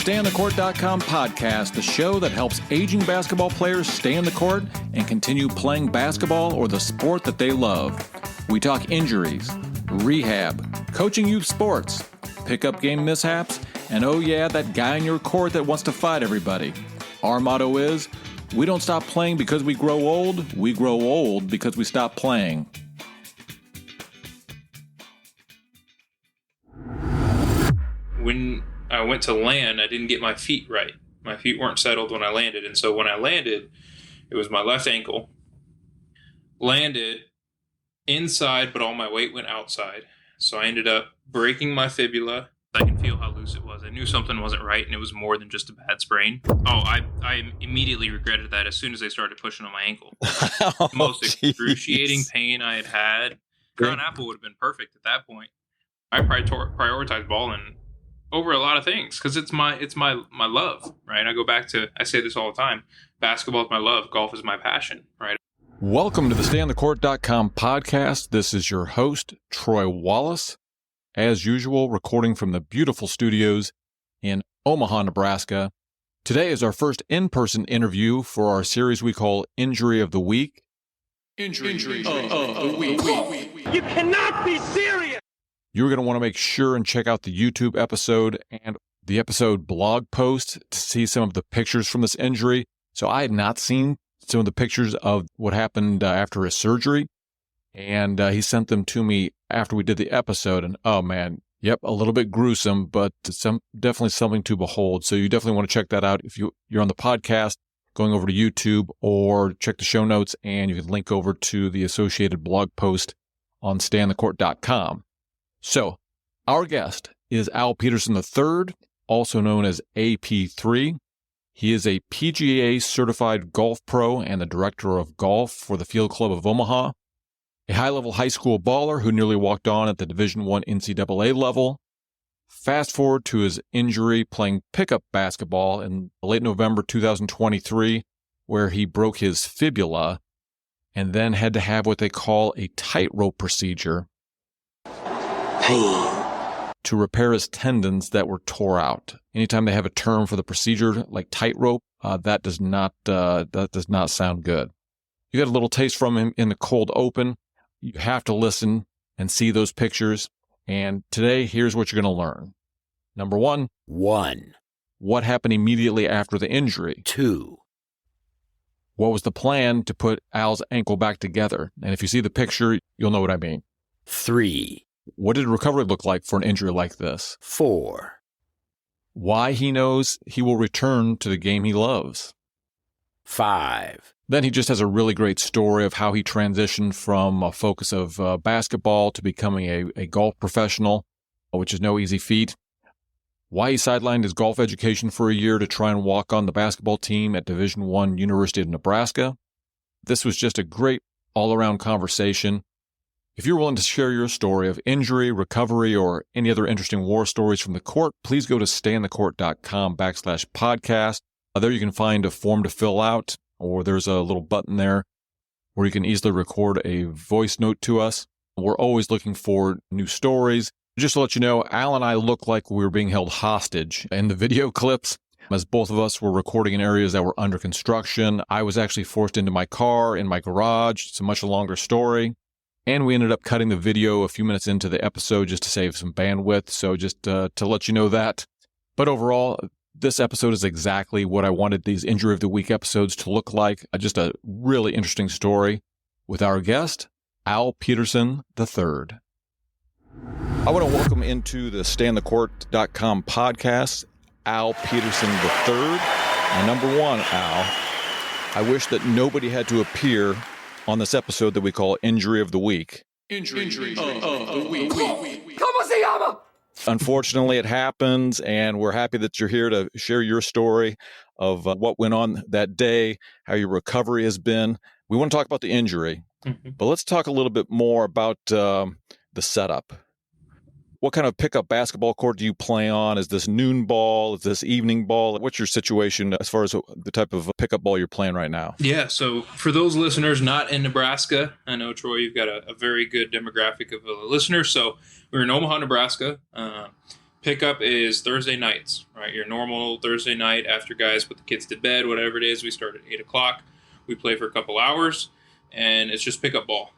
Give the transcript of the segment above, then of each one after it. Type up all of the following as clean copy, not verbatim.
StayOnTheCourt.com podcast, the show that helps aging basketball players stay on the court and continue playing basketball or the sport that they love. We talk injuries, rehab, coaching youth sports, pickup game mishaps, and oh yeah, that guy on your court that wants to fight everybody. Our motto is, we don't stop playing because we grow old because we stop playing. When I went to land, I didn't get my feet right. My feet weren't settled when I landed. And so when I landed, it was my left ankle. Landed inside, but all my weight went outside. So I ended up breaking my fibula. I can feel how loose it was. I knew something wasn't right, and it was more than just a bad sprain. Oh, I immediately regretted that as soon as they started pushing on my ankle. The most excruciating pain I had. Crown Apple would have been perfect at that point. I prioritized balling over a lot of things because it's my love, right? I say this all the time. Basketball is my love. Golf is my passion, right? Welcome to the StayOnTheCourt.com podcast. This is your host, Troy Wallace. As usual, recording from the beautiful studios in Omaha, Nebraska. Today is our first in-person interview for our series we call Injury of the Week. Injury of the Week. You cannot be serious! You're going to want to make sure and check out the YouTube episode and the episode blog post to see some of the pictures from this injury. So I had not seen some of the pictures of what happened after his surgery, and he sent them to me after we did the episode, and oh man, yep, a little bit gruesome, but definitely something to behold. So you definitely want to check that out. If you're on the podcast, going over to YouTube, or check the show notes, and you can link over to the associated blog post on StayOnTheCourt.com. So our guest is Al Peterson III, also known as AP3. He is a PGA-certified golf pro and the director of golf for the Field Club of Omaha. A high-level high school baller who nearly walked on at the Division I NCAA level. Fast forward to his injury playing pickup basketball in late November 2023, where he broke his fibula and then had to have what they call a tightrope procedure. Pain. To repair his tendons that were tore out. Anytime they have a term for the procedure like tightrope, that does not sound good. You got a little taste from him in the cold open. You have to listen and see those pictures. And today, here's what you're going to learn. Number one. What happened immediately after the injury? 2. What was the plan to put Al's ankle back together? And if you see the picture, you'll know what I mean. 3. What did recovery look like for an injury like this? 4. Why he knows he will return to the game he loves. 5. Then he just has a really great story of how he transitioned from a focus of basketball to becoming a golf professional, which is no easy feat. Why he sidelined his golf education for a year to try and walk on the basketball team at Division I University of Nebraska. This was just a great all-around conversation. If you're willing to share your story of injury, recovery, or any other interesting war stories from the court, please go to StayOnTheCourt.com/podcast. There you can find a form to fill out, or there's a little button there where you can easily record a voice note to us. We're always looking for new stories. Just to let you know, Al and I look like we were being held hostage in the video clips, as both of us were recording in areas that were under construction. I was actually forced into my car, in my garage. It's a much longer story. And we ended up cutting the video a few minutes into the episode just to save some bandwidth. So just to let you know that. But overall, this episode is exactly what I wanted these Injury of the Week episodes to look like. Just a really interesting story with our guest, Al Peterson III. I want to welcome into the StayOnTheCourt.com podcast, Al Peterson III. And number one, Al, I wish that nobody had to appear on this episode that we call Injury of the Week. Injury of the Week. ¿Cómo se llama? Unfortunately, it happens, and we're happy that you're here to share your story of what went on that day, how your recovery has been. We want to talk about the injury, but let's talk a little bit more about the setup. What kind of pickup basketball court do you play on? Is this noon ball? Is this evening ball? What's your situation as far as the type of pickup ball you're playing right now? Yeah, so for those listeners not in Nebraska, I know, Troy, you've got a very good demographic of listeners. So we're in Omaha, Nebraska. Pickup is Thursday nights, right? Your normal Thursday night after guys put the kids to bed, whatever it is. We start at 8 o'clock. We play for a couple hours, and it's just pickup ball.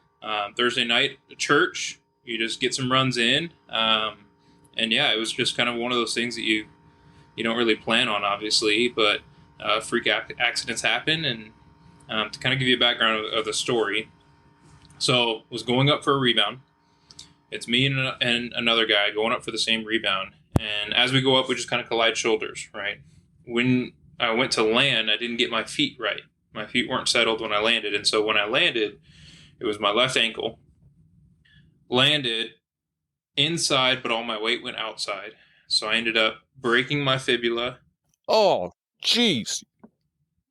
Thursday night, at church, you just get some runs in. And yeah, it was just kind of one of those things that you don't really plan on, obviously, but freak accidents happen. And to kind of give you a background of the story, so was going up for a rebound. It's me and another guy going up for the same rebound. And as we go up, we just kind of collide shoulders, right? When I went to land, I didn't get my feet right. My feet weren't settled when I landed. And so when I landed, it was my left ankle. Landed inside, but all my weight went outside. So I ended up breaking my fibula. Oh, jeez.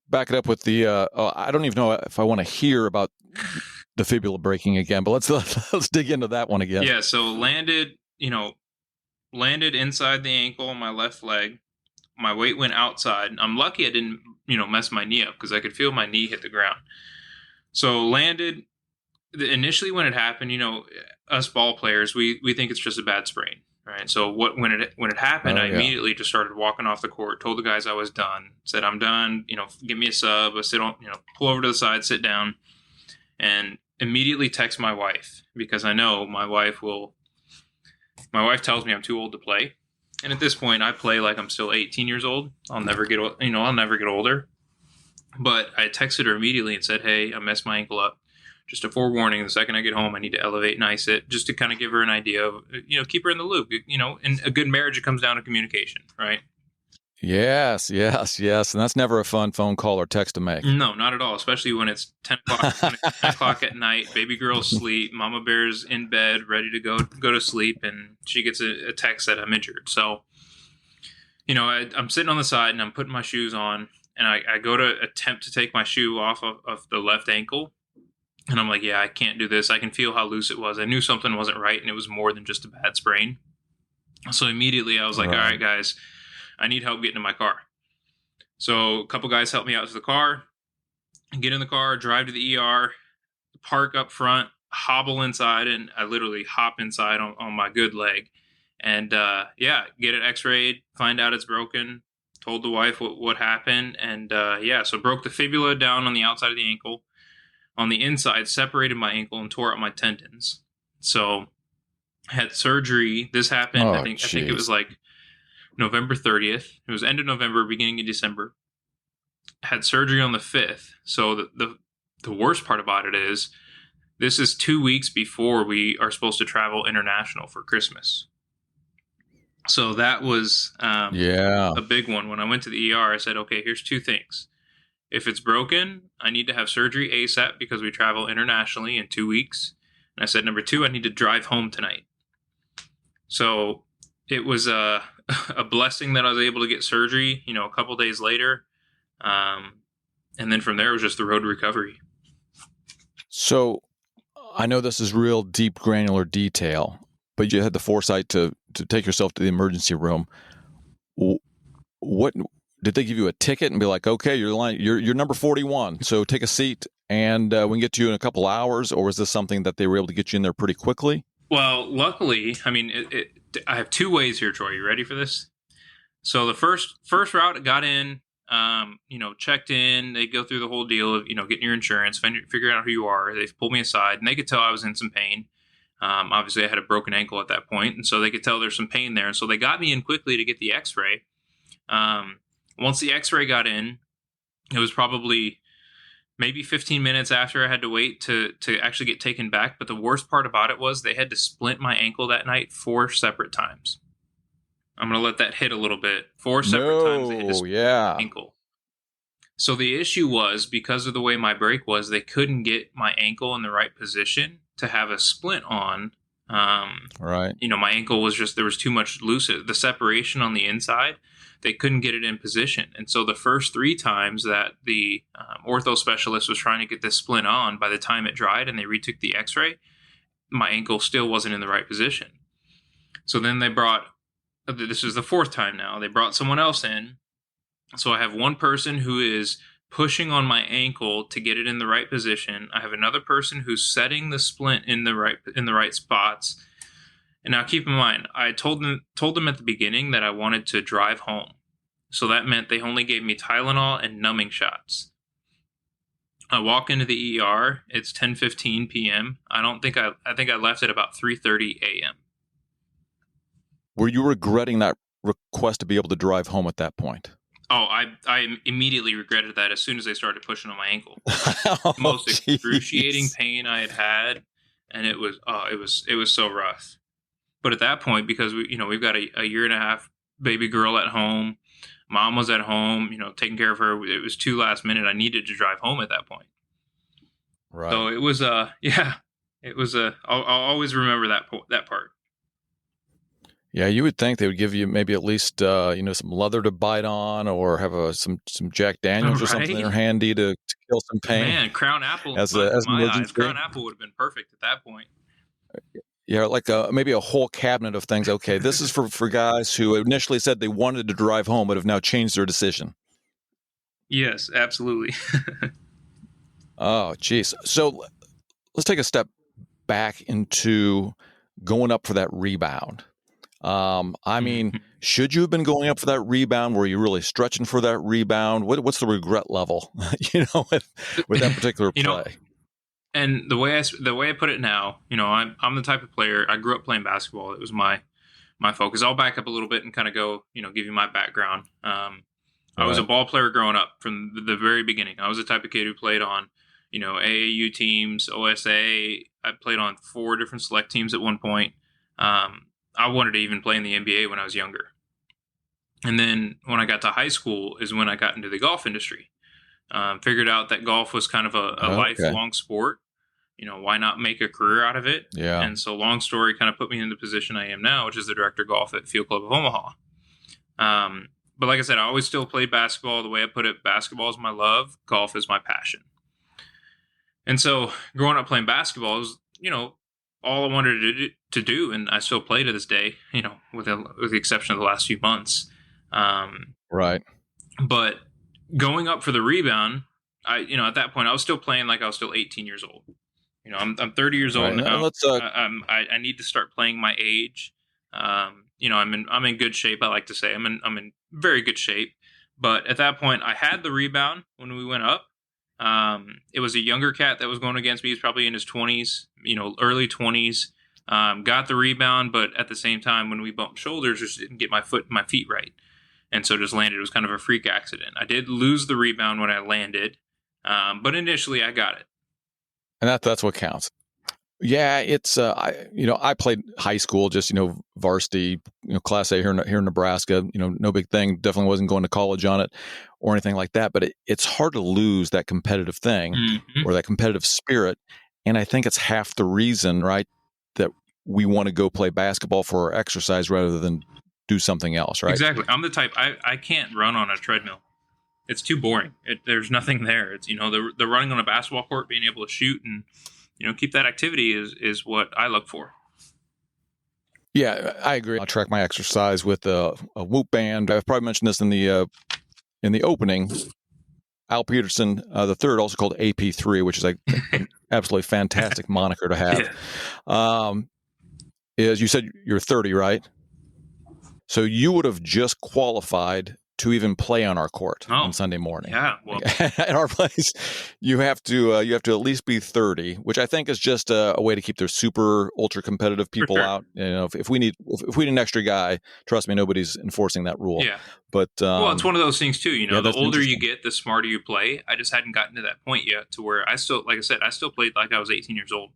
Back it up with the, I don't even know if I want to hear about the fibula breaking again, but let's dig into that one again. Yeah, so landed inside the ankle on my left leg. My weight went outside. I'm lucky I didn't, mess my knee up because I could feel my knee hit the ground. So landed, initially when it happened, us ball players, we think it's just a bad sprain, right? So when it happened, I immediately just started walking off the court, told the guys I was done, said, I'm done, give me a sub, I sit on, pull over to the side, sit down, and immediately text my wife because I know my wife tells me I'm too old to play. And at this point I play like I'm still 18 years old. I'll never get older. But I texted her immediately and said, hey, I messed my ankle up. Just a forewarning, the second I get home, I need to elevate and ice it just to kind of give her an idea of, keep her in the loop. In a good marriage, it comes down to communication, right? Yes. And that's never a fun phone call or text to make. No, not at all, especially when it's 10 o'clock at night, baby girl's asleep, mama bear's in bed, ready to go to sleep, and she gets a text that I'm injured. So, I'm sitting on the side, and I'm putting my shoes on, and I go to attempt to take my shoe off of the left ankle, and I'm like, yeah, I can't do this. I can feel how loose it was. I knew something wasn't right, and it was more than just a bad sprain. So immediately I was like, all right, guys, I need help getting to my car. So a couple guys helped me out to the car, get in the car, drive to the ER, park up front, hobble inside, and I literally hop inside on my good leg. And get it x-rayed, find out it's broken, told the wife what happened. And so broke the fibula down on the outside of the ankle. On the inside, separated my ankle and tore out my tendons. So I had surgery. This happened, I think it was like November 30th. It was end of November, beginning of December. I had surgery on the 5th. So the worst part about it is this is 2 weeks before we are supposed to travel international for Christmas. So that was a big one. When I went to the ER, I said, okay, here's two things. If it's broken, I need to have surgery ASAP because we travel internationally in 2 weeks. And I said, number two, I need to drive home tonight. So it was a blessing that I was able to get surgery, a couple days later. And then from there, it was just the road to recovery. So I know this is real deep, granular detail, but you had the foresight to take yourself to the emergency room. What did they give you a ticket and be like, okay, you're number 41, so take a seat and we can get to you in a couple hours? Or was this something that they were able to get you in there pretty quickly? Well, luckily, I have two ways here, Troy. You ready for this? So the first route, I got in, checked in. They go through the whole deal of, getting your insurance, figuring out who you are. They pulled me aside, and they could tell I was in some pain. Obviously, I had a broken ankle at that point, and so they could tell there's some pain there. And so they got me in quickly to get the x-ray. Once the x-ray got in, it was probably maybe 15 minutes after I had to wait to actually get taken back. But the worst part about it was they had to splint my ankle that night 4 separate times. I'm going to let that hit a little bit. 4 separate times they had to splint my ankle. So the issue was, because of the way my break was, they couldn't get my ankle in the right position to have a splint on. Right. My ankle was there was too much loose. The separation on the inside, they couldn't get it in position. And so the first 3 times that the ortho specialist was trying to get this splint on, by the time it dried and they retook the x-ray, my ankle still wasn't in the right position. So then they this is the 4th time now, they brought someone else in. So I have one person who is pushing on my ankle to get it in the right position. I have another person who's setting the splint in the right spots. And now keep in mind, I told them at the beginning that I wanted to drive home. So that meant they only gave me Tylenol and numbing shots. I walk into the ER. It's 10:15 p.m. I think I left at about 3:30 a.m. Were you regretting that request to be able to drive home at that point? Oh, I immediately regretted that as soon as they started pushing on my ankle. Oh, Most excruciating geez. pain I had, and it was so rough. But at that point, because we've got a year and a half baby girl at home, mom was at home, taking care of her. It was too last minute. I needed to drive home at that point. Right. So it was it was I'll always remember that part. Yeah, you would think they would give you maybe at least some leather to bite on, or have some Jack Daniels or something Right? in handy to kill some pain. Man, Crown Apple as in an my eyes, emergency. Crown Apple would have been perfect at that point. Yeah, like maybe a whole cabinet of things. Okay, this is for guys who initially said they wanted to drive home, but have now changed their decision. Yes, absolutely. Oh, geez. So let's take a step back into going up for that rebound. I mean, should you have been going up for that rebound? Were you really stretching for that rebound? What's the regret level, with that particular play? And the way I put it now, I'm the type of player. I grew up playing basketball. It was my focus. I'll back up a little bit and kind of go, give you my background. I was a ball player growing up from the very beginning. I was the type of kid who played on, AAU teams, OSA. I played on 4 different select teams at one point. I wanted to even play in the NBA when I was younger. And then when I got to high school is when I got into the golf industry. Figured out that golf was kind of a lifelong sport. Why not make a career out of it? Yeah. And so long story kind of put me in the position I am now, which is the director of golf at Field Club of Omaha. But like I said, I always still played basketball. The way I put it, basketball is my love. Golf is my passion. And so growing up playing basketball was, all I wanted to do. And I still play to this day, with the exception of the last few months. Right. But going up for the rebound, at that point I was still playing like I was still 18 years old. I'm 30 years old now. I need to start playing my age. I'm in good shape. I like to say I'm in very good shape. But at that point, I had the rebound when we went up. It was a younger cat that was going against me. He's probably in his 20s, early 20s. Got the rebound, but at the same time, when we bumped shoulders, just didn't get my feet right. And so just landed. It was kind of a freak accident. I did lose the rebound when I landed, but initially I got it. And that's what counts. Yeah, it's I played high school, just varsity, Class A here in Nebraska. No big thing. Definitely wasn't going to college on it or anything like that. But it's hard to lose that competitive thing or that competitive spirit. And I think it's half the reason, right, that we want to go play basketball for our exercise rather than do something else, right? Exactly. I'm the type, I can't run on a treadmill. It's too boring. There's nothing there. It's, the running on a basketball court, being able to shoot and, keep that activity is what I look for. Yeah, I agree. I track my exercise with a Whoop band. I've probably mentioned this in the opening. Al Peterson III, also called AP3, which is an absolutely fantastic moniker to have. Yeah. Is you said you're 30, right? So you would have just qualified to even play on our court on Sunday morning. Yeah, well, at our place, you have to at least be 30, which I think is just a way to keep their super ultra competitive people out. If we need an extra guy, trust me, nobody's enforcing that rule. Yeah, but well, it's one of those things too. The older you get, the smarter you play. I just hadn't gotten to that point yet to where I still, like I said, I still played like I was 18 years old.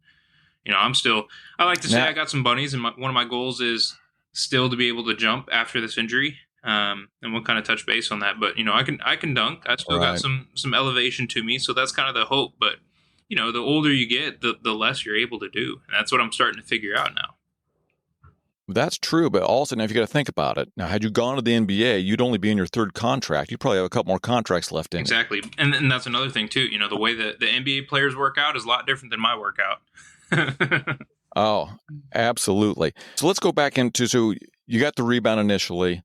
I like to say I got some bunnies, and one of my goals is still to be able to jump after this injury. And we'll kind of touch base on that, but I can dunk. I still got some elevation to me, so that's kind of the hope. But the older you get, the less you're able to do, and that's what I'm starting to figure out now. That's true, but also now if you got to think about it, now had you gone to the NBA, you'd only be in your 3rd contract. You probably have a couple more contracts left in. Exactly, and that's another thing too. The way that the NBA players work out is a lot different than my workout. Oh, absolutely. So let's go back so you got the rebound initially.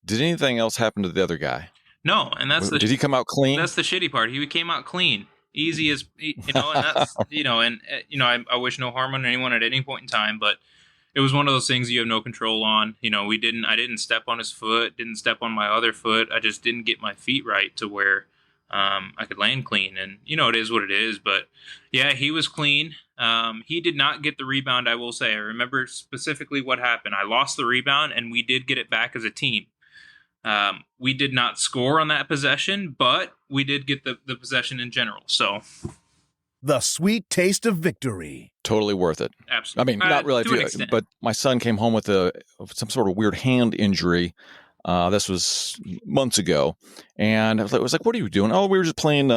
Did anything else happen to the other guy? No, and did he come out clean? That's the shitty part. He came out clean, easy as and that's I wish no harm on anyone at any point in time, but it was one of those things you have no control on. I didn't step on his foot, didn't step on my other foot. I just didn't get my feet right to where I could land clean. And, it is what it is. But, yeah, he was clean. He did not get the rebound, I will say. I remember specifically what happened. I lost the rebound, and we did get it back as a team. We did not score on that possession, but we did get the possession in general. So the sweet taste of victory. Totally worth it. Absolutely. I mean, not really, but my son came home with some sort of weird hand injury. This was months ago, and I was like, "What are you doing?" "Oh, we were just playing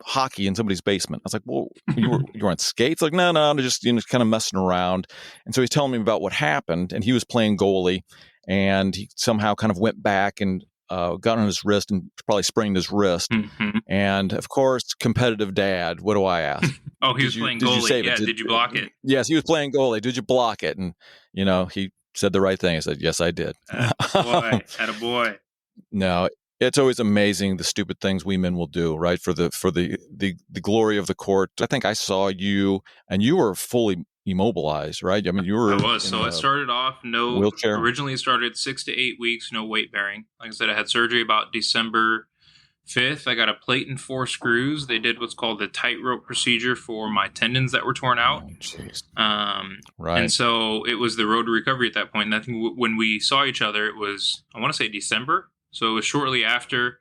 hockey in somebody's basement." I was like, "Well, you were on skates?" Like, no, just kind of messing around. And so he's telling me about what happened, and he was playing goalie, and he somehow kind of went back and got on his wrist and probably sprained his wrist. Mm-hmm. And of course, competitive dad, what do I ask? Oh, he was playing goalie. Yeah, did you block it? Yes, he was playing goalie. Did you block it? And, he said the right thing. I said, yes, I did. Attaboy. No, it's always amazing the stupid things we men will do, right? For the glory of the court. I think I saw you, and you were fully immobilized, right? I mean, you were. I was. So I started off wheelchair. Originally started 6 to 8 weeks, no weight bearing. Like I said, I had surgery about December 5th. I got a plate and 4 screws. They did what's called the tightrope procedure for my tendons that were torn out. Right. And so it was the road to recovery at that point. And I think when we saw each other, it was, I want to say December. So it was shortly after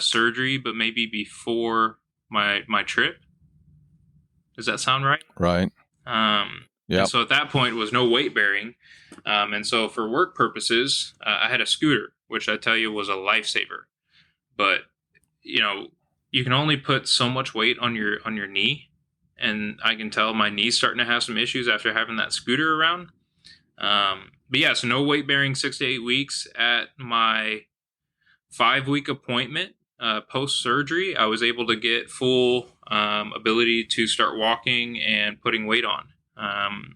surgery, but maybe before my trip. Does that sound right? Right. Yeah. So at that point, it was no weight bearing. And so for work purposes, I had a scooter, which I tell you was a lifesaver. But, you can only put so much weight on your knee. And I can tell my knee's starting to have some issues after having that scooter around. But yeah, so no weight bearing 6 to 8 weeks. At my 5-week appointment post surgery, I was able to get full ability to start walking and putting weight on.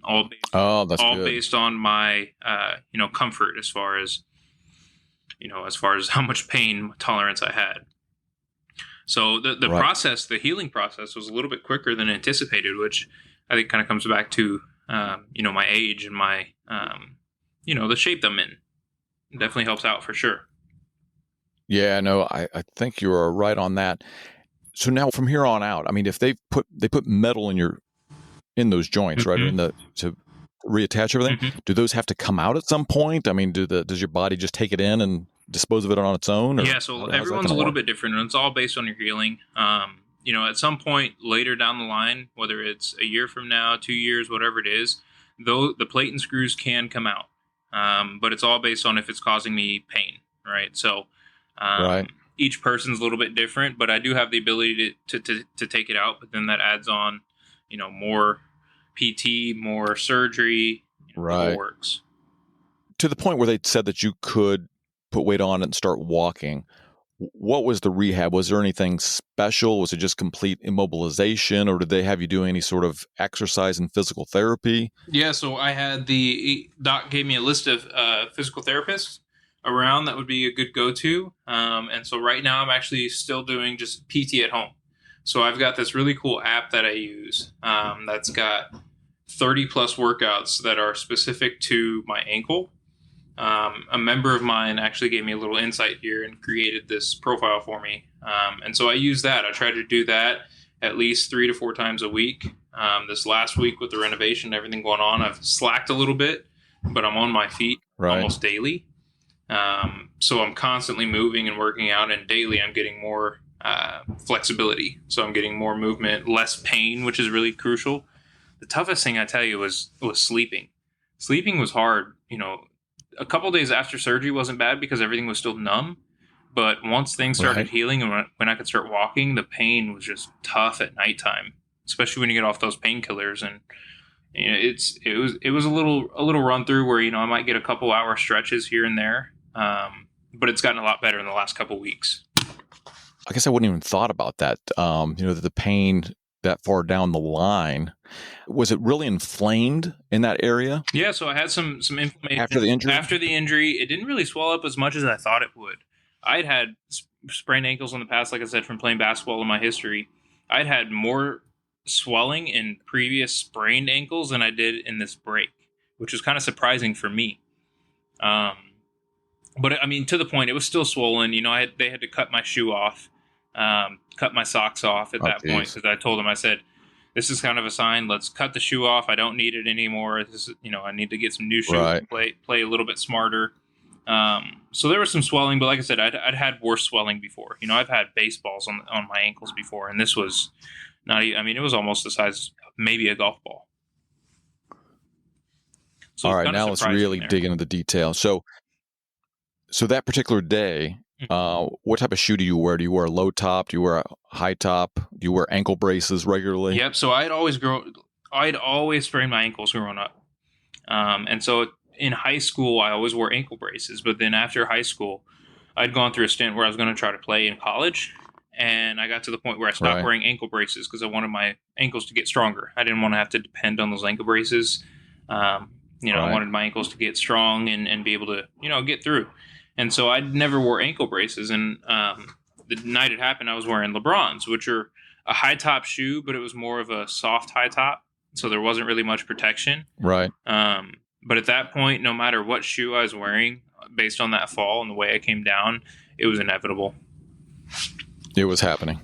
All based on my comfort as far as how much pain tolerance I had. So the right. process, the healing process, was a little bit quicker than anticipated, which I think kind of comes back to my age and my the shape I'm in. It definitely helps out for sure. Yeah, no, I think you are right on that. So now from here on out, I mean, if they put metal in those joints, mm-hmm. right, to reattach everything, mm-hmm. do those have to come out at some point? I mean, does your body just take it in and dispose of it on its own? Or yeah, so everyone's a little bit different, and it's all based on your healing. At some point later down the line, whether it's a year from now, 2 years, whatever it is, though the plate and screws can come out, but it's all based on if it's causing me pain, right? So right. Each person's a little bit different, but I do have the ability to take it out. But then that adds on, more PT, more surgery, right? It works to the point where they said that you could put weight on it and start walking. What was the rehab? Was there anything special? Was it just complete immobilization, or did they have you doing any sort of exercise and physical therapy? Yeah, so I had the doc gave me a list of physical therapists around that would be a good go-to. And so right now I'm actually still doing just PT at home. So I've got this really cool app that I use that's got 30 plus workouts that are specific to my ankle. A member of mine actually gave me a little insight here and created this profile for me. And so I use that. I try to do that at least 3 to 4 times a week. This last week with the renovation and everything going on, I've slacked a little bit, but I'm on my feet almost daily. So I'm constantly moving and working out, and daily I'm getting more flexibility. So I'm getting more movement, less pain, which is really crucial. The toughest thing I tell you was sleeping. Sleeping was hard. A couple days after surgery wasn't bad because everything was still numb. But once things started healing and when I could start walking, the pain was just tough at nighttime, especially when you get off those painkillers. And it was a little run through where I might get a couple hour stretches here and there, but it's gotten a lot better in the last couple weeks. I guess I wouldn't even thought about that. The pain that far down the line, was it really inflamed in that area? Yeah, so I had some inflammation after the injury. After the injury, it didn't really swell up as much as I thought it would. I'd had sprained ankles in the past, like I said, from playing basketball in my history. I'd had more swelling in previous sprained ankles than I did in this break, which was kind of surprising for me. But I mean, to the point, it was still swollen. They had to cut my shoe off, cut my socks off at that point, because I told them, I said, this is kind of a sign. Let's cut the shoe off. I don't need it anymore. This is, I need to get some new shoes and play a little bit smarter. So there was some swelling, but like I said, I'd had worse swelling before. I've had baseballs on my ankles before, and this was not. It was almost the size of maybe a golf ball. So all right, now let's really dig into the detail. So that particular day, what type of shoe do you wear? Do you wear a low top? Do you wear a high top? Do you wear ankle braces regularly? Yep. So I'd always sprained my ankles growing up. And so in high school, I always wore ankle braces. But then after high school, I'd gone through a stint where I was going to try to play in college. And I got to the point where I stopped wearing ankle braces because I wanted my ankles to get stronger. I didn't want to have to depend on those ankle braces. I wanted my ankles to get strong and be able to, get through. And so I never wore ankle braces. And the night it happened, I was wearing LeBrons, which are a high top shoe, but it was more of a soft high top. So there wasn't really much protection. Right. But at that point, no matter what shoe I was wearing, based on that fall and the way I came down, it was inevitable. It was happening.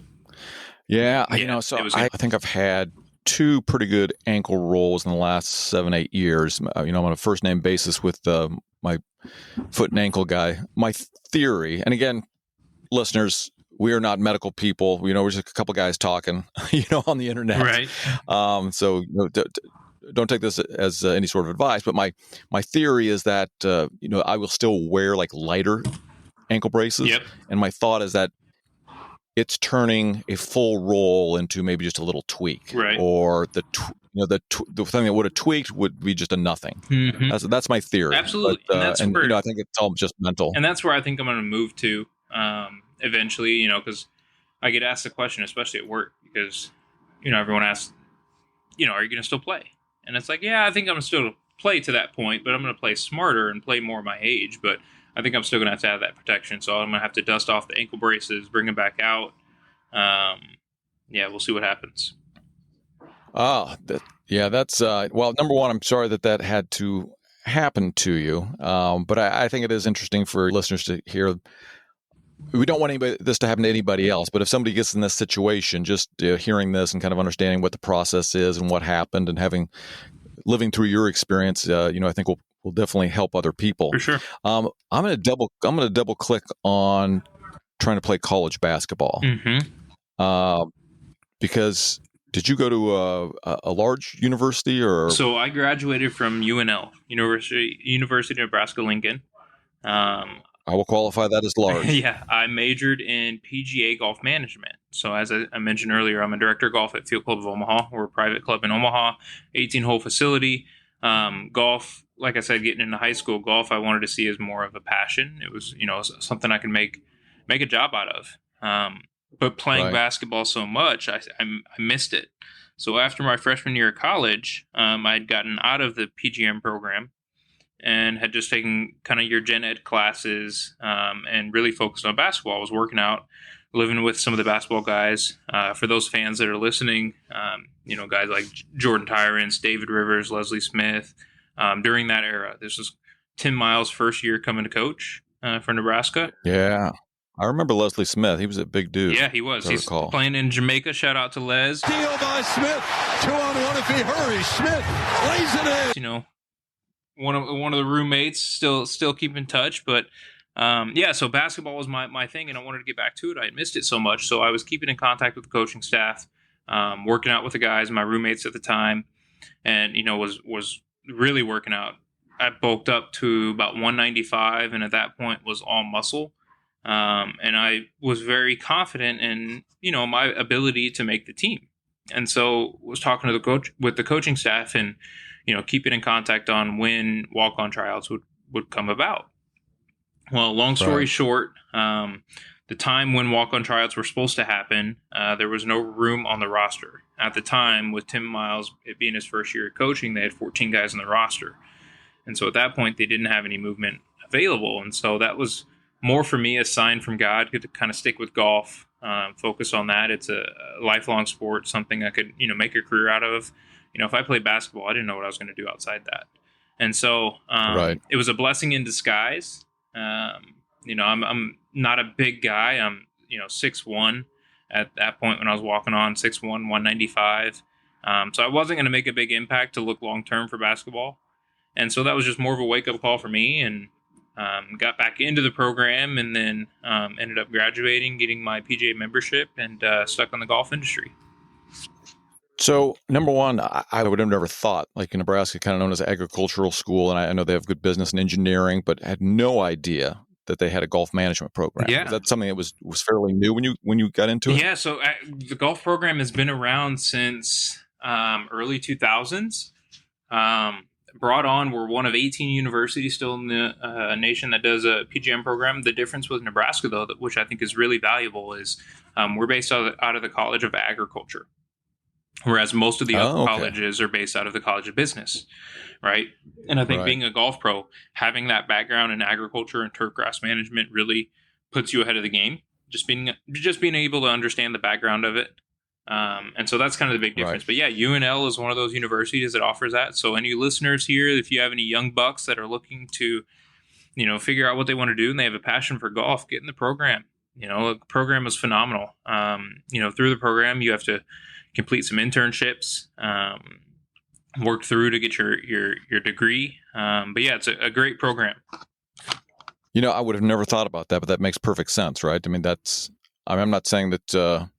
Yeah. I think I've had 2 pretty good ankle rolls in the last 7-8 years. I'm on a first name basis with my foot and ankle guy. My theory, and again, listeners, we are not medical people. We're just a couple guys talking, on the internet. Right. So don't take this as any sort of advice. But my theory is that I will still wear like lighter ankle braces. Yep. And my thought is that it's turning a full roll into maybe just a little tweak, right? Or the thing that would have tweaked would be just a nothing. Mm-hmm. That's my theory. Absolutely, but, I think it's all just mental. And that's where I think I'm going to move to eventually. Because I get asked the question, especially at work, because everyone asks, are you going to still play? And it's like, yeah, I think I'm going to still play to that point, but I'm going to play smarter and play more my age. But I think I'm still going to have that protection. So I'm going to have to dust off the ankle braces, bring them back out. We'll see what happens. That's well, number one, I'm sorry that had to happen to you. But I think it is interesting for listeners to hear. We don't want this to happen to anybody else, but if somebody gets in this situation, just hearing this and kind of understanding what the process is and what happened and living through your experience, I think will definitely help other people. For sure. I'm going to double click on trying to play college basketball. Mm-hmm. Because did you go to a large university or? So I graduated from UNL, University of Nebraska-Lincoln. I will qualify that as large. Yeah, I majored in PGA golf management. So as I mentioned earlier, I'm a director of golf at Field Club of Omaha. We're a private club in Omaha, 18-hole facility. Golf, like I said, getting into high school, golf I wanted to see as more of a passion. It was, something I could make a job out of. But playing basketball so much, I missed it. So after my freshman year of college, I'd gotten out of the PGM program and had just taken kind of your gen ed classes and really focused on basketball. I was working out, living with some of the basketball guys. For those fans that are listening, guys like Jordan Tyrants, David Rivers, Leslie Smith. During that era, this was Tim Miles' first year coming to coach for Nebraska. Yeah. I remember Leslie Smith. He was a big dude. Yeah, he was. He's playing in Jamaica. Shout out to Les. Steal by Smith. 2-on-1 if he hurries. Smith lays it in. One of the roommates still keep in touch, but so basketball was my thing, and I wanted to get back to it. I had missed it so much, so I was keeping in contact with the coaching staff, working out with the guys, my roommates at the time, and was really working out. I bulked up to about 195, and at that point was all muscle. And I was very confident in, my ability to make the team. And so was talking to the coaching staff and, keeping in contact on when walk-on tryouts would come about. Well, long story short, the time when walk-on tryouts were supposed to happen, there was no room on the roster. At the time, with Tim Miles, it being his first year of coaching, they had 14 guys on the roster. And so at that point, they didn't have any movement available. And so that was more for me a sign from God to kind of stick with golf, focus on that. It's a lifelong sport, something I could, make a career out of. If I played basketball, I didn't know what I was going to do outside that. And so Right. it was a blessing in disguise. I'm not a big guy. I'm 6'1" at that point when I was walking on, 6'1", 195. So I wasn't going to make a big impact to look long term for basketball. And so that was just more of a wake up call for me, and got back into the program, and then ended up graduating, getting my PGA membership, and stuck in the golf industry. So, number one, I would have never thought, like in Nebraska, kind of known as an agricultural school, and I know they have good business and engineering, but had no idea that they had a golf management program. Yeah. Was that something that was fairly new when you got into it? Yeah, so the golf program has been around since early 2000s. Brought on, we're one of 18 universities still in the nation that does a PGM program. The difference with Nebraska, though, which I think is really valuable, is we're based out of the College of Agriculture, whereas most of the other colleges are based out of the College of Business, right? And I think being a golf pro, having that background in agriculture and turfgrass management really puts you ahead of the game. Just being able to understand the background of it. And so that's kind of the big difference. But yeah, UNL is one of those universities that offers that. So any listeners here, if you have any young bucks that are looking to, figure out what they want to do and they have a passion for golf, get in the program. The program is phenomenal. Through the program, you have to complete some internships, work through to get your degree. But yeah, it's a great program. I would have never thought about that, but that makes perfect sense, right? I mean, I'm not saying that,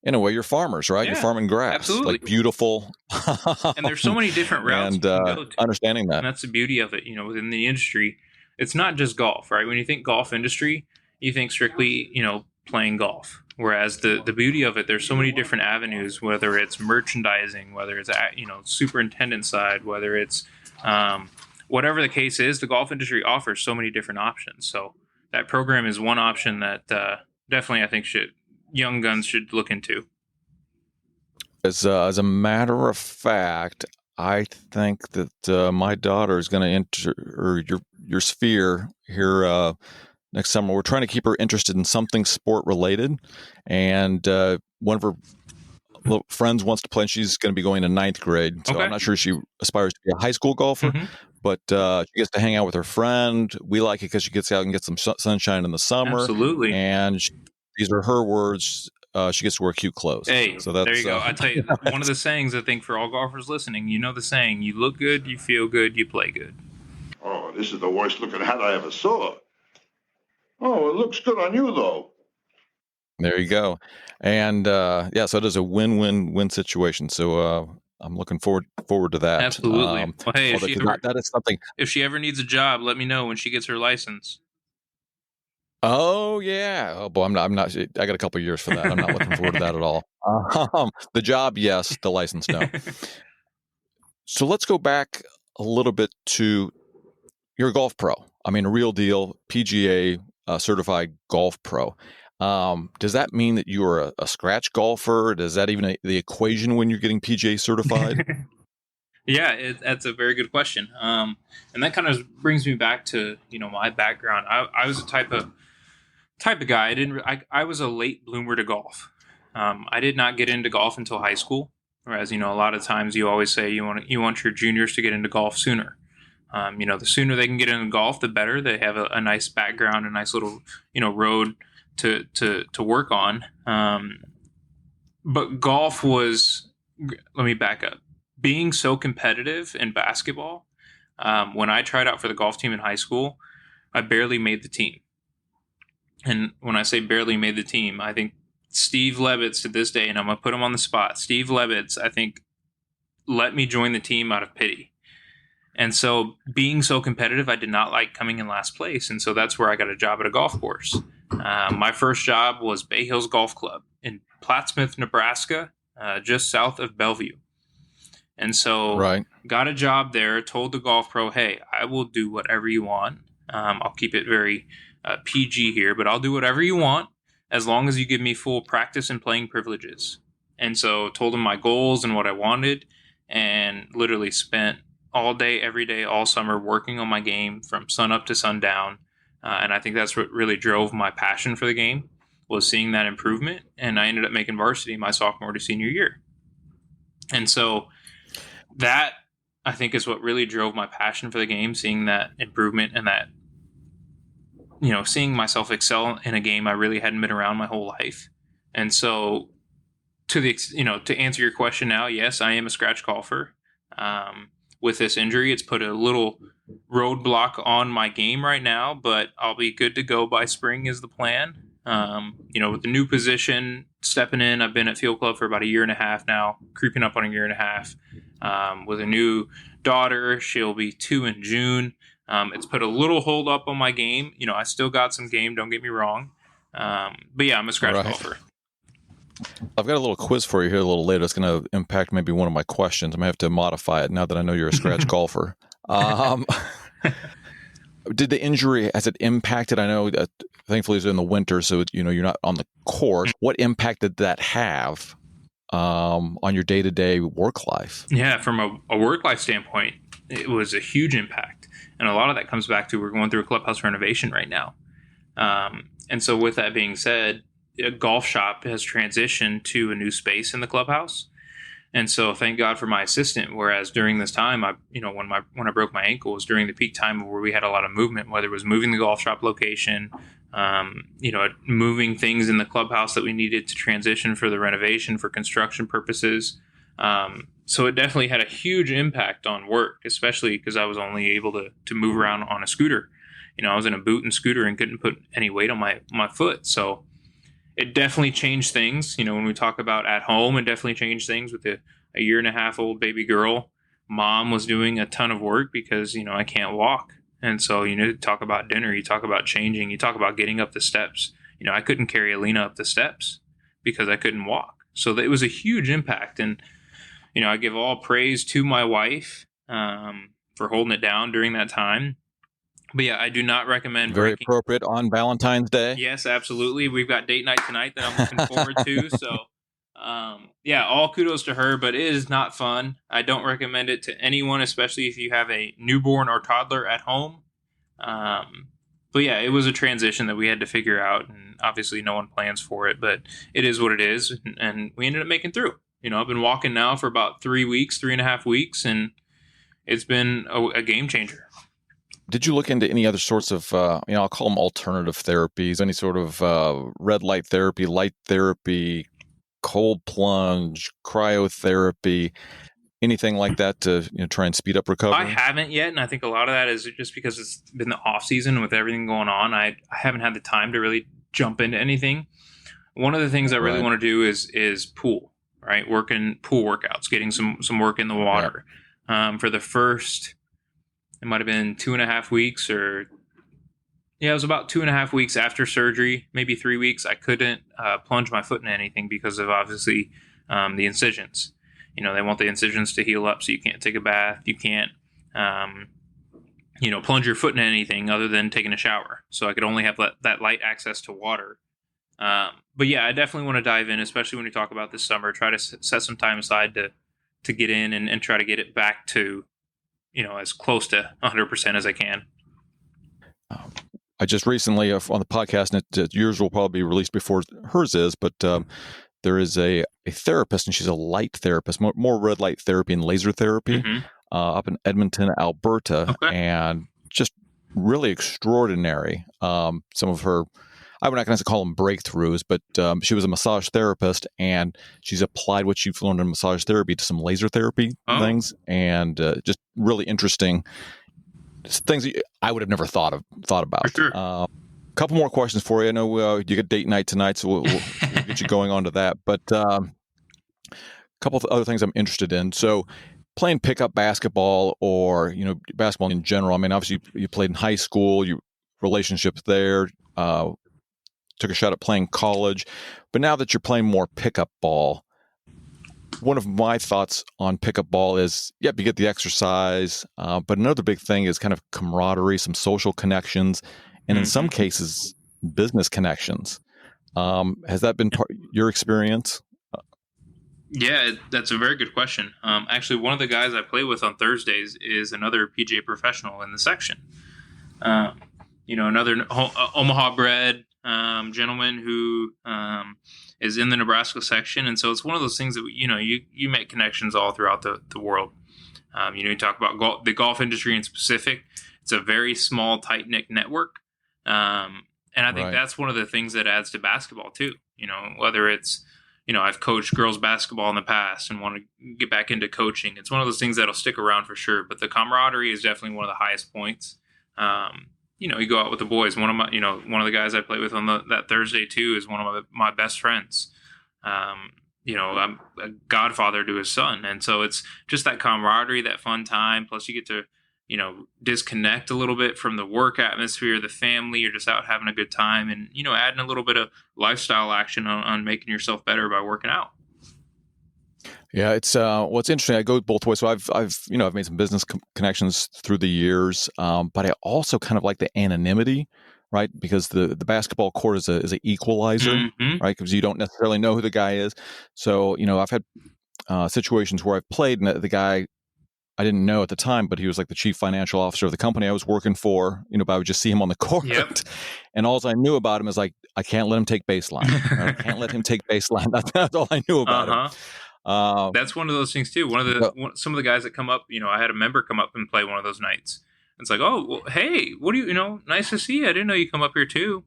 in a way, you're farmers, right? Yeah, you're farming grass, absolutely. like beautiful. And there's so many different routes and you can go to. Understanding that. And that's the beauty of it, within the industry. It's not just golf, right? When you think golf industry, you think strictly, playing golf. Whereas the beauty of it, there's so many different avenues, whether it's merchandising, whether it's, superintendent side, whether it's whatever the case is, the golf industry offers so many different options. So that program is one option that definitely I think young guns should look into. As a matter of fact, I think that my daughter is going to enter your sphere here next summer. We're trying to keep her interested in something sport related, and one of her friends wants to play, and she's going to be going to ninth grade. So I'm not sure she aspires to be a high school golfer, but she gets to hang out with her friend. We like it because she gets out and gets some sunshine in the summer. Absolutely. And these are her words. She gets to wear cute clothes. Hey, so that's, there you go. I tell you, one of the sayings, I think, for all golfers listening, the saying, you look good, you feel good, you play good. Oh, this is the worst looking hat I ever saw. Oh, it looks good on you, though. There you go. And so it is a win-win-win situation. So I'm looking forward to that. Absolutely. Well, hey, that is something. If she ever needs a job, let me know when she gets her license. Oh yeah. Oh boy, I'm not. I got a couple of years for that. I'm not looking forward to that at all. The job, yes. The license, no. So let's go back a little bit to you're a golf pro. I mean, a real deal PGA certified golf pro. Does that mean that you are a scratch golfer? Does that even the equation when you're getting PGA certified? Yeah, that's a very good question. And that kind of brings me back to my background. I was a type of guy. I was a late bloomer to golf. I did not get into golf until high school. Whereas a lot of times you always say you want your juniors to get into golf sooner. The sooner they can get into golf, the better. They have a nice background, a nice little road to work on. But golf was. Let me back up. Being so competitive in basketball, when I tried out for the golf team in high school, I barely made the team. And when I say barely made the team, I think Steve Lebitz to this day, and I'm going to put him on the spot, Steve Lebitz, I think, let me join the team out of pity. And so being so competitive, I did not like coming in last place. And so that's where I got a job at a golf course. My first job was Bay Hills Golf Club in Plattsmouth, Nebraska, just south of Bellevue. And so got a job there, told the golf pro, hey, I will do whatever you want. I'll keep it very PG here, but I'll do whatever you want as long as you give me full practice and playing privileges. And so told him my goals and what I wanted, and literally spent all day, every day, all summer working on my game from sun up to sundown. And I think that's what really drove my passion for the game, was seeing that improvement. And I ended up making varsity my sophomore to senior year. And so that I think is what really drove my passion for the game, seeing that improvement and that, seeing myself excel in a game I really hadn't been around my whole life. And so to answer your question now, yes, I am a scratch golfer. With this injury, it's put a little roadblock on my game right now, but I'll be good to go by spring is the plan. With the new position stepping in, I've been at Field Club for about a year and a half now, creeping up on a year and a half. With a new daughter, she'll be 2 in June. It's put a little hold up on my game. I still got some game, don't get me wrong. But yeah, I'm a scratch golfer. I've got a little quiz for you here a little later. It's going to impact maybe one of my questions. I might have to modify it now that I know you're a scratch golfer. Did the injury, has it impacted? I know thankfully it's in the winter, so you're not on the course. What impact did that have on your day-to-day work life? Yeah, from a work life standpoint, it was a huge impact. And a lot of that comes back to we're going through a clubhouse renovation right now. And so with that being said, a golf shop has transitioned to a new space in the clubhouse. And so thank God for my assistant. Whereas during this time, when I broke my ankle, was during the peak time where we had a lot of movement, whether it was moving the golf shop location, moving things in the clubhouse that we needed to transition for the renovation for construction purposes. So it definitely had a huge impact on work, especially because I was only able to move around on a scooter. I was in a boot and scooter and couldn't put any weight on my foot. So it definitely changed things. When we talk about at home, it definitely changed things with a 1.5-year-old baby girl. Mom was doing a ton of work because, I can't walk. And so, you talk about dinner, you talk about changing, you talk about getting up the steps. I couldn't carry Alina up the steps because I couldn't walk. So it was a huge impact. And, I give all praise to my wife for holding it down during that time. But yeah, I do not recommend Very appropriate on Valentine's Day. Yes, absolutely. We've got date night tonight that I'm looking forward to. So, all kudos to her, but it is not fun. I don't recommend it to anyone, especially if you have a newborn or toddler at home. But yeah, it was a transition that we had to figure out, and obviously no one plans for it, but it is what it is, and we ended up making through. I've been walking now for about 3.5 weeks, and it's been a game changer. Did you look into any other sorts of, I'll call them alternative therapies, any sort of red light therapy, cold plunge, cryotherapy, anything like that to try and speed up recovery? I haven't yet, and I think a lot of that is just because it's been the off season with everything going on. I haven't had the time to really jump into anything. One of the things I really want to do is pool, right? Working pool workouts, getting some work in the water. For the first... It might have been 2.5 weeks it was about 2.5 weeks after surgery, maybe 3 weeks. I couldn't plunge my foot in anything because of obviously the incisions. They want the incisions to heal up so you can't take a bath. You can't, plunge your foot in anything other than taking a shower. So I could only have that light access to water. But yeah, I definitely want to dive in, especially when you talk about this summer, try to set some time aside to get in and try to get it back to, as close to 100% as I can. I just recently on the podcast, and yours will probably be released before hers is, but there is a therapist, and she's a light therapist, more red light therapy and laser therapy up in Edmonton, Alberta, and just really extraordinary. Some of her, I'm not going to call them breakthroughs, but she was a massage therapist, and she's applied what she's learned in massage therapy to some laser therapy things, and just really interesting things that I would have never thought about. For sure. A couple more questions for you. I know you get date night tonight, so we'll get you going on to that. But a couple of other things I'm interested in. So playing pickup basketball or, basketball in general. I mean, obviously you played in high school, your relationships there, took a shot at playing college, but now that you're playing more pickup ball, one of my thoughts on pickup ball is, you get the exercise, but another big thing is kind of camaraderie, some social connections, and in some cases, business connections. Has that been your experience? Yeah, that's a very good question. Actually, one of the guys I play with on Thursdays is another PGA professional in the section. Another Omaha-bred gentleman who is in the Nebraska section, and so it's one of those things that you make connections all throughout the world. You talk about the golf industry in specific. It's a very small, tight-knit network. And I think that's one of the things that adds to basketball too. Whether it's, I've coached girls basketball in the past and want to get back into coaching. It's one of those things that'll stick around for sure. But the camaraderie is definitely one of the highest points. You go out with the boys. One of the guys I play with on that Thursday too is one of my best friends. I'm a godfather to his son. And so it's just that camaraderie, that fun time. Plus you get to, disconnect a little bit from the work atmosphere, the family. You're just out having a good time and, adding a little bit of lifestyle action on making yourself better by working out. Yeah, it's what's interesting. I go both ways. So I've made some business connections through the years, but I also kind of like the anonymity, right? Because the basketball court is an equalizer, right? Because you don't necessarily know who the guy is. So I've had situations where I've played and the guy I didn't know at the time, but he was like the chief financial officer of the company I was working for. But I would just see him on the court, and all I knew about him is like I can't let him take baseline. I can't let him take baseline. That's all I knew about him. That's one of those things too. Some of the guys that come up, I had a member come up and play one of those nights. It's like, oh, well, hey, what do you, nice to see you. I didn't know you come up here too.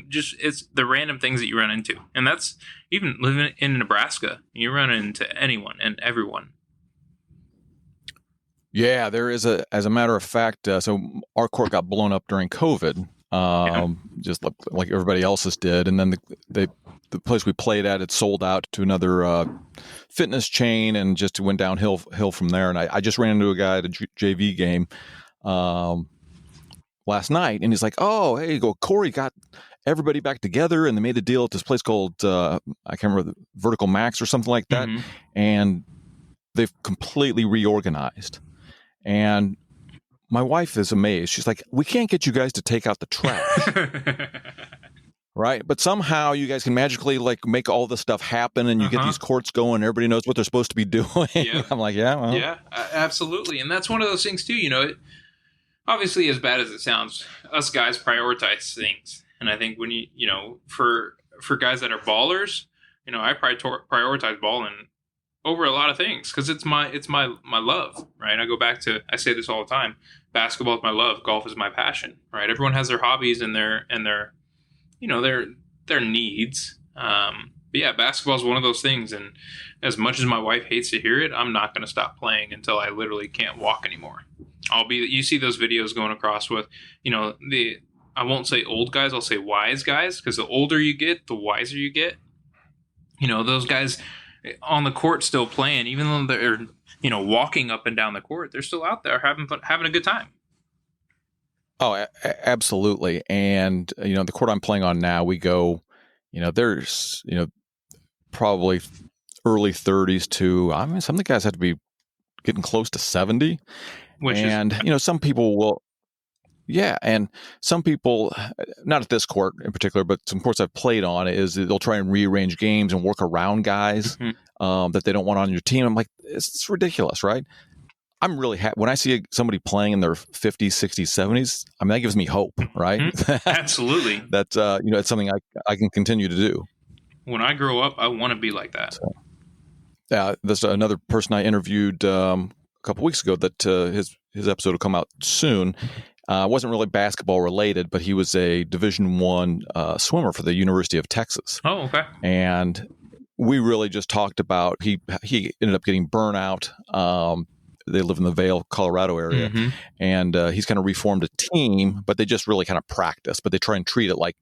Just it's the random things that you run into. And that's even living in Nebraska. You run into anyone and everyone. Yeah, there is as a matter of fact, so our court got blown up during COVID, just like everybody else's did. And then the place we played at, it sold out to another fitness chain and just went downhill from there. And I just ran into a guy at a JV game last night, and he's like, oh, hey, Corey got everybody back together, and they made a deal at this place called, I can't remember, Vertical Max or something like that. And they've completely reorganized. And my wife is amazed. She's like, we can't get you guys to take out the trash. Right. But somehow you guys can magically make all this stuff happen and you get these courts going. Everybody knows what they're supposed to be doing. Yeah. I'm like, yeah, well. Yeah, absolutely. And that's one of those things too, obviously as bad as it sounds, us guys prioritize things. And I think when for guys that are ballers, I prioritize balling over a lot of things because it's my love, right? I say this all the time. Basketball is my love. Golf is my passion, right? Everyone has their hobbies and their needs. But yeah, basketball is one of those things. And as much as my wife hates to hear it, I'm not going to stop playing until I literally can't walk anymore. You see those videos going across with, I won't say old guys, I'll say wise guys, because the older you get, the wiser you get. Those guys on the court still playing, even though they're, walking up and down the court, they're still out there having a good time. Oh, absolutely. And, the court I'm playing on now, we go, there's, probably early 30s to, some of the guys have to be getting close to 70. Some people will, and some people, not at this court in particular, but some courts I've played on, is they'll try and rearrange games and work around guys that they don't want on your team. I'm like, it's ridiculous, right? I'm really happy when I see somebody playing in their 50s, 60s, 70s. That gives me hope, right? Absolutely. That's it's something I can continue to do. When I grow up, I want to be like that. So, there's another person I interviewed a couple weeks ago that his episode will come out soon. Wasn't really basketball related, but he was a Division I swimmer for the University of Texas. Oh, okay. And we really just talked about he ended up getting burnout. They live in the Vail, Colorado area, and he's kind of reformed a team, but they just really kind of practice. But they try and treat it like,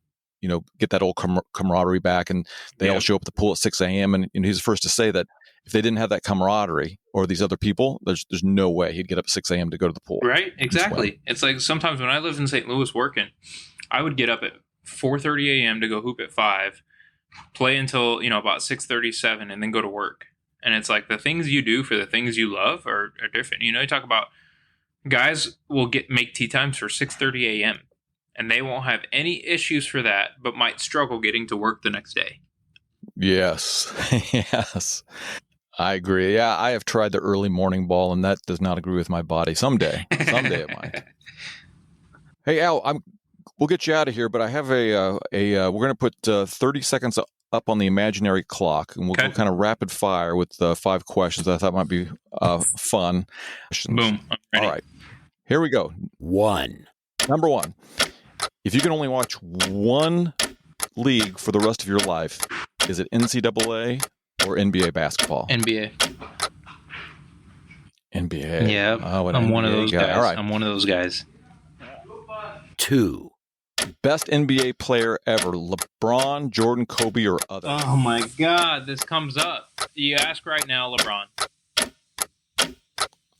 get that old camaraderie back, and they all show up at the pool at 6 a.m. And he's the first to say that if they didn't have that camaraderie or these other people, there's no way he'd get up at 6 a.m. to go to the pool. Right, exactly. It's like sometimes when I lived in St. Louis working, I would get up at 4:30 a.m. to go hoop at 5, play until about 6:37, and then go to work. And it's like the things you do for the things you love are different. You talk about guys will make tee times for 6:30 a.m. and they won't have any issues for that, but might struggle getting to work the next day. Yes. Yes. I agree. Yeah, I have tried the early morning ball, and that does not agree with my body. Someday it might. Hey, Al, we'll get you out of here, but I have we're going to put 30 seconds up on the imaginary clock, and we'll go kind of rapid fire with 5 questions that I thought might be fun. Boom. I'm ready. All right. Here we go. 1. Number 1. If you can only watch one league for the rest of your life, is it NCAA or NBA basketball? NBA. NBA. Yeah. I'm one of those guys. All right. I'm one of those guys. 2. Best NBA player ever, LeBron, Jordan, Kobe, or other? Oh, my God. This comes up. You ask right now, LeBron.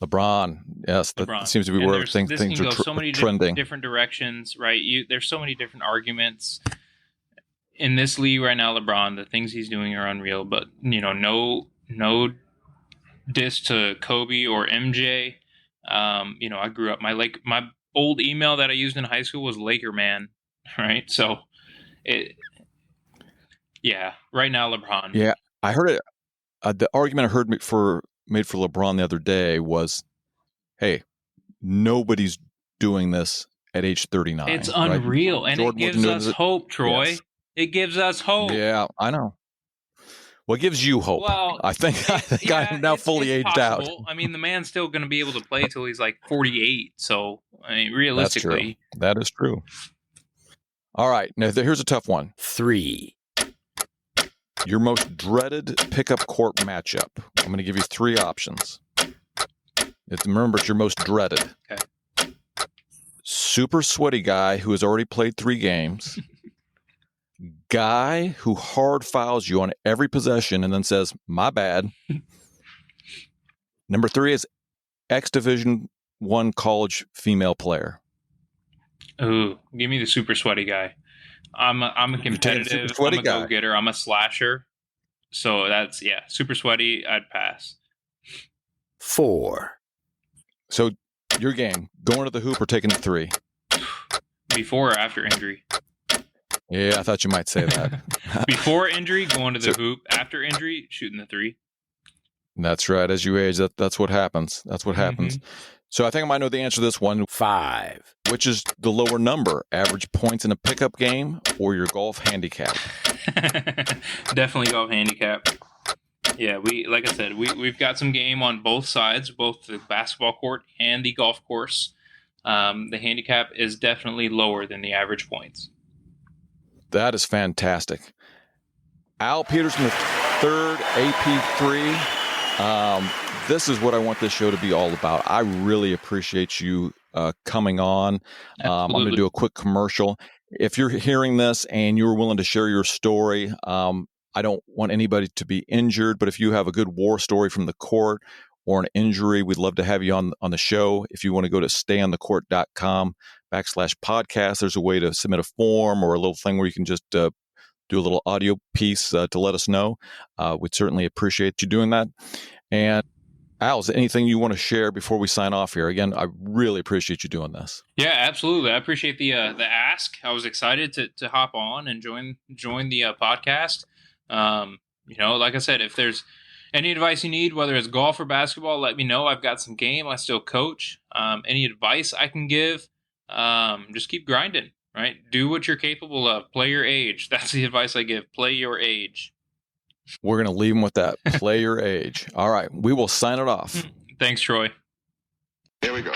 LeBron. Yes, that LeBron. seems to be where things can are go so many trending. different directions, right? There's so many different arguments. In this league right now, LeBron, the things he's doing are unreal. But, no diss to Kobe or MJ. I grew up, my old email that I used in high school was Laker Man, right? So right now LeBron. Yeah, I heard it. The argument I heard made for LeBron the other day was, hey, nobody's doing this at age 39. It's unreal, right? and it gives us hope, Troy. Yes. It gives us hope. Yeah, I know. What gives you hope? Well, I think I'm now fully aged possible. out. I mean, the man's still going to be able to play till he's like 48. So, I mean, realistically, that is true. All right, now here's a tough one. 3. Your most dreaded pickup court matchup. I'm going to give you 3 options. Remember, it's your most dreaded. Okay. Super sweaty guy who has already played 3 games. Guy who hard fouls you on every possession and then says, my bad. Number 3 is ex-Division I college female player. Ooh, give me the super sweaty guy. I'm a competitive, I'm a go-getter, I'm a slasher. So that's, super sweaty, I'd pass. 4. So your game, going to the hoop or taking the 3? Before or after injury? Yeah, I thought you might say that. Before injury, going to the hoop. After injury, shooting the 3. That's right. As you age, that's what happens. That's what happens. So I think I might know the answer to this one. 5. Which is the lower number, average points in a pickup game or your golf handicap? Definitely golf handicap. Yeah, like I said, we've got some game on both sides, both the basketball court and the golf course. The handicap is definitely lower than the average points. That is fantastic. Al Peterson III, AP3. This is what I want this show to be all about. I really appreciate you coming on. I'm going to do a quick commercial. If you're hearing this and you're willing to share your story, I don't want anybody to be injured, but if you have a good war story from the court or an injury, we'd love to have you on the show. If you want to go to stayonthecourt.com/podcast, there's a way to submit a form or a little thing where you can just do a little audio piece to let us know. We'd certainly appreciate you doing that. And Al, is there anything you want to share before we sign off here? Again, I really appreciate you doing this. Yeah, absolutely. I appreciate the ask. I was excited to hop on and join the podcast. Like I said, if there's any advice you need, whether it's golf or basketball, let me know. I've got some game. I still coach. Any advice I can give, just keep grinding, right? Do what you're capable of. Play your age. That's the advice I give. Play your age. We're going to leave them with that. Play your age. All right. We will sign it off. Thanks, Troy. Here we go.